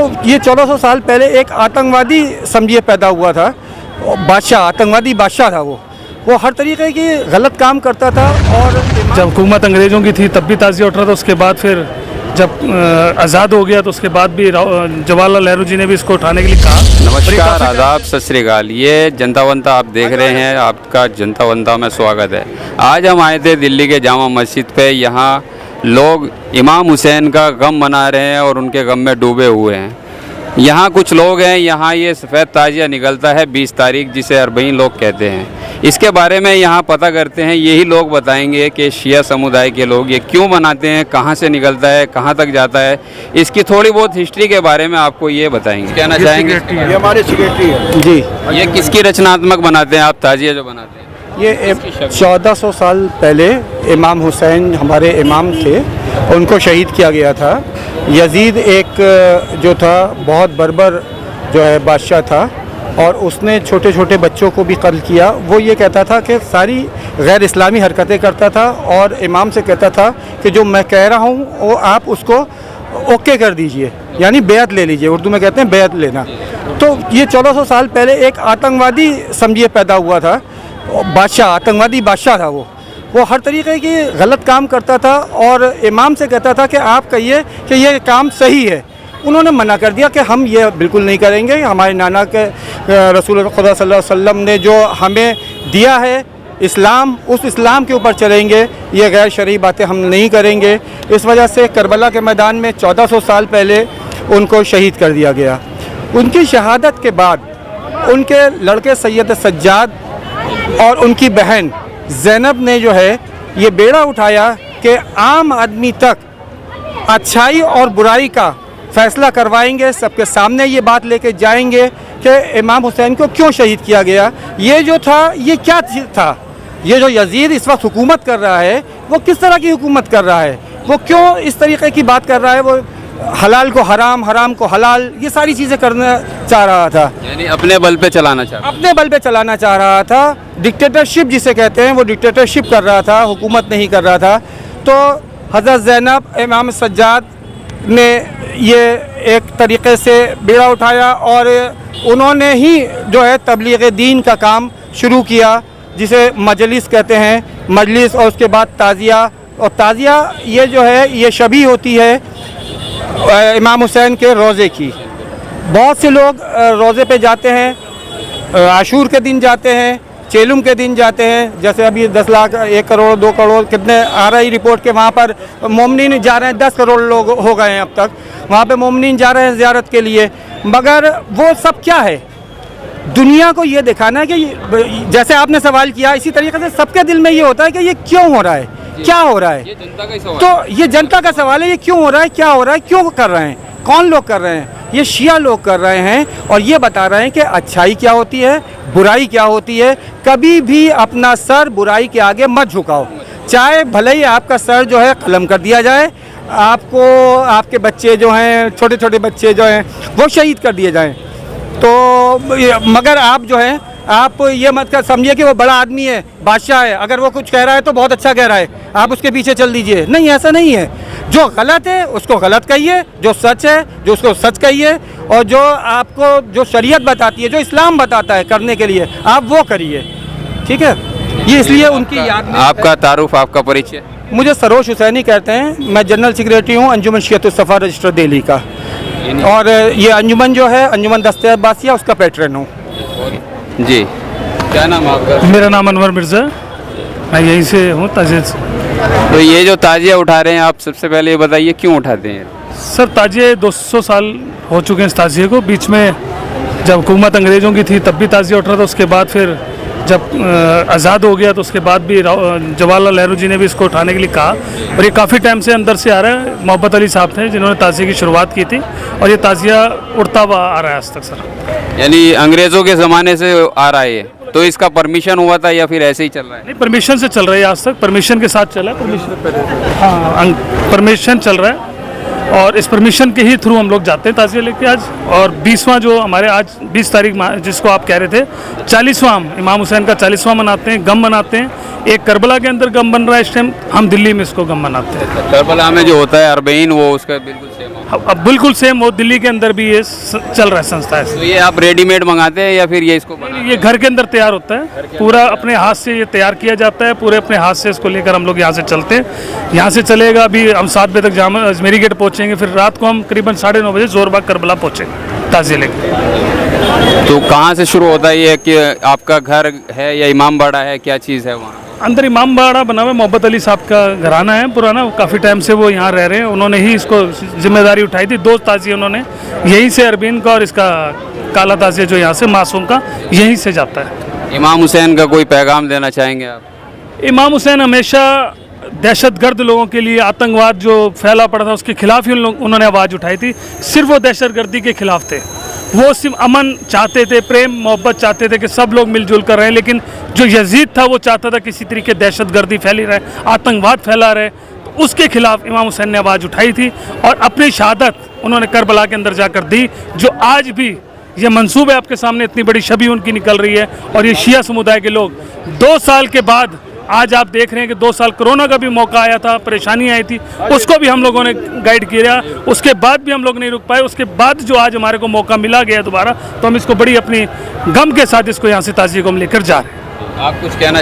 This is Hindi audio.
तो ये 1400 साल पहले एक आतंकवादी समझिए पैदा हुआ था, बादशाह, आतंकवादी बादशाह था वो हर तरीके की गलत काम करता था। और जब हुकूमत अंग्रेज़ों की थी तब भी ताज़िया उठ रहा था, उसके बाद फिर जब आज़ाद हो गया तो उसके बाद भी जवाहरलाल नेहरू जी ने भी इसको उठाने के लिए कहा। नमस्कार, आदाब, सत श्री अकाल। ये जनता वंता आप देख रहे हैं, आपका जनता वंता में स्वागत है। आज हम आए थे दिल्ली के जामा मस्जिद पे। यहाँ लोग इमाम हुसैन का गम मना रहे हैं और उनके गम में डूबे हुए हैं। यहाँ कुछ लोग हैं, यहाँ ये सफ़ेद ताजिया निकलता है 20 तारीख, जिसे अरबईन लोग कहते हैं। इसके बारे में यहाँ पता करते हैं, यही लोग बताएंगे कि शिया समुदाय के लोग ये क्यों मनाते हैं, कहाँ से निकलता है, कहाँ तक जाता है। इसकी थोड़ी बहुत हिस्ट्री के बारे में आपको ये बताएंगे। कहना चाहेंगे? ये हमारे सेक्रेटरी है जी। ये किसकी रचनात्मक बनाते हैं आप ताजिया जो बनाते हैं? ये 1400 साल पहले इमाम हुसैन हमारे इमाम थे, उनको शहीद किया गया था। यजीद एक जो था बहुत बर्बर जो है बादशाह था, और उसने छोटे छोटे बच्चों को भी कत्ल किया। वो ये कहता था कि सारी गैर इस्लामी हरकतें करता था, और इमाम से कहता था कि जो मैं कह रहा हूँ वो आप उसको ओके कर दीजिए, यानी बेअत ले लीजिए, उर्दू में कहते हैं बेअत लेना। तो ये 1400 साल पहले एक आतंकवादी समझिए पैदा हुआ था, बादशाह, आतंकवादी बादशाह था वो हर तरीके की गलत काम करता था, और इमाम से कहता था कि आप कहिए कि ये काम सही है। उन्होंने मना कर दिया कि हम ये बिल्कुल नहीं करेंगे, हमारे नाना के रसूल खुदा सल्लल्लाहु अलैहि वसल्लम ने जो हमें दिया है इस्लाम, उस इस्लाम के ऊपर चलेंगे, ये गैर शरई बातें हम नहीं करेंगे। इस वजह से करबला के मैदान में 1400 साल पहले उनको शहीद कर दिया गया। उनकी शहादत के बाद उनके लड़के सैयद सज्जाद और उनकी बहन ज़ैनब ने जो है ये बेड़ा उठाया कि आम आदमी तक अच्छाई और बुराई का फ़ैसला करवाएंगे, सबके सामने ये बात लेके जाएंगे कि इमाम हुसैन को क्यों शहीद किया गया। ये जो था ये क्या था, ये जो यजीद इस वक्त हुकूमत कर रहा है वो किस तरह की हुकूमत कर रहा है, वो क्यों इस तरीके की बात कर रहा है, वो हलाल को हराम, हराम को हलाल, ये सारी चीज़ें करना चाह रहा था। यानी अपने बल पे चलाना चाह अपने बल पे चलाना चाह रहा था। डिक्टेटरशिप जिसे कहते हैं, वो डिक्टेटरशिप कर रहा था, हुकूमत नहीं कर रहा था। तो हज़रत ज़ैनब इमाम सज्जाद ने ये एक तरीक़े से बेड़ा उठाया, और उन्होंने ही जो है तबलीग दीन का काम शुरू किया, जिसे मजलिस कहते हैं, मजलिस, और उसके बाद ताज़िया। और ताज़िया ये जो है ये शबी होती है इमाम हुसैन के रोज़े की। बहुत से लोग रोज़े पे जाते हैं, आशूर के दिन जाते हैं, चेलुम के दिन जाते हैं। जैसे अभी 10 लाख, 1 करोड़, 2 करोड़ कितने आ रही रिपोर्ट के वहाँ पर मोमिनीन जा रहे हैं, 10 करोड़ लोग हो गए हैं अब तक, वहाँ पे मोमिनीन जा रहे हैं ज़ियारत के लिए। मगर वो सब क्या है, दुनिया को ये दिखाना है कि जैसे आपने सवाल किया, इसी तरीके से सबके दिल में ये होता है कि ये क्यों हो रहा है, क्या हो रहा है। ये जनता का ही सवाल तो ये जनता का सवाल है, ये क्यों हो रहा है, क्या हो रहा है, क्यों कर रहे हैं, कौन लोग कर रहे हैं। ये शिया लोग कर रहे हैं, और ये बता रहे हैं कि अच्छाई क्या होती है, बुराई क्या होती है। कभी भी अपना सर बुराई के आगे मत झुकाओ, चाहे भले ही आपका सर जो है कलम कर दिया जाए, आपको आपके बच्चे जो हैं, छोटे छोटे बच्चे जो हैं वो शहीद कर दिए जाएं, तो मगर आप जो है आप ये मत कर समझिए कि वो बड़ा आदमी है, बादशाह है, अगर वो कुछ कह रहा है तो बहुत अच्छा कह रहा है, आप उसके पीछे चल दीजिए। नहीं, ऐसा नहीं है। जो गलत है उसको गलत कहिए, जो सच है जो उसको सच कहिए, और जो आपको जो शरीयत बताती है, जो इस्लाम बताता है करने के लिए, आप वो करिए। ठीक है, ये इसलिए उनकी याद में। आपका तारुफ, आपका परिचय? मुझे सरोज हुसैनी कहते हैं, मैं जनरल सेक्रेटरी हूँ अंजुमन शियतुस सफ़ा रजिस्टर दिल्ली का, और ये अंजुमन जो है अंजुमन दस्ते अब्बासिया, उसका पैट्रन हूँ जी। क्या नाम आपका? मेरा नाम अनवर मिर्ज़ा, मैं यहीं से हूँ, ताजिया से। तो ये जो ताजिया उठा रहे हैं आप, सबसे पहले ये बताइए क्यों उठाते हैं? सर, ताजिया 200 साल हो चुके हैं इस ताजिए को। बीच में जब हुकूमत अंग्रेज़ों की थी तब भी ताजिया उठ रहा था, उसके बाद फिर जब आज़ाद हो गया तो उसके बाद भी जवाहरलाल नेहरू जी ने भी इसको उठाने के लिए कहा, और ये काफ़ी टाइम से अंदर से आ रहा है। मोहब्बत अली साहब थे जिन्होंने ताजिए की शुरुआत की थी, और ये ताजिया उड़ता हुआ आ रहा है आज तक सर। यानी अंग्रेज़ों के ज़माने से आ रहा है ये, तो इसका परमिशन हुआ था या फिर ऐसे ही चल रहा है? नहीं, परमिशन से चल रहा है आज तक, परमिशन के साथ चला है, परमिशन चल रहा है, और इस परमिशन के ही थ्रू हम लोग जाते हैं ताज़िया लेके आज। और 20वां जो हमारे आज 20 तारीख जिसको आप कह रहे थे, 40वां इमाम हुसैन का 40वां मनाते हैं, गम मनाते हैं। एक करबला के अंदर गम बन रहा है इस टाइम, हम दिल्ली में इसको गम मनाते हैं। करबला में जो होता है अरबईन, वो उसका बिल्कुल सेम। अब बिल्कुल सेम वो दिल्ली के अंदर भी ये चल रहा है संस्था है। तो ये आप रेडीमेड मंगाते हैं या फिर ये इसको ये घर के अंदर तैयार होता है, पूरा अपने हाथ से ये तैयार किया जाता है, पूरे अपने हाथ से इसको लेकर हम लोग यहाँ से चलते हैं। यहाँ से चलेगा, अभी हम 7 बजे तक जामा अजमेरी गेट पहुँचेंगे, फिर रात को हम करीबन 9:30 बजे जोरबाग करबला पहुँचेंगे ताज़िया लेकर। तो कहाँ से शुरू होता है ये कि आपका घर है या इमाम बाड़ा है, क्या चीज़ है वहाँ? अंदर इमाम बाड़ा बना हुआ है, मोहब्बत अली साहब का घराना है पुराना, काफ़ी टाइम से वो यहाँ रह रहे हैं, उन्होंने ही इसको जिम्मेदारी उठाई थी। 2 ताज़िए उन्होंने यहीं से, अरबीन का और इसका काला ताज़िया जो यहाँ से मासूम का यहीं से जाता है। इमाम हुसैन का कोई पैगाम देना चाहेंगे आप? इमाम हुसैन हमेशा दहशतगर्द लोगों के लिए, आतंकवाद जो फैला पड़ा था उसके खिलाफ ही उन्होंने आवाज़ उठाई थी। सिर्फ वो दहशतगर्दी के खिलाफ थे, वो सिर्फ अमन चाहते थे, प्रेम मोहब्बत चाहते थे कि सब लोग मिलजुल कर रहें। लेकिन जो यजीद था वो चाहता था किसी तरीके दहशतगर्दी फैली रहे, आतंकवाद फैला रहे, तो उसके खिलाफ इमाम हुसैन ने आवाज़ उठाई थी और अपनी शहादत उन्होंने करबला के अंदर जाकर दी। जो आज भी ये मंसूब है आपके सामने, इतनी बड़ी शबी उनकी निकल रही है। और ये शिया समुदाय के लोग 2 साल के बाद, आज आप देख रहे हैं कि 2 साल कोरोना का भी मौका आया था, परेशानी आई थी, उसको भी हम लोगों ने गाइड किया, उसके बाद भी हम लोग नहीं रुक पाए। उसके बाद जो आज हमारे को मौका मिला गया दोबारा, तो हम इसको बड़ी अपनी गम के साथ इसको यहाँ से ताज़िए को हम लेकर जा रहे हैं। आप कुछ कहना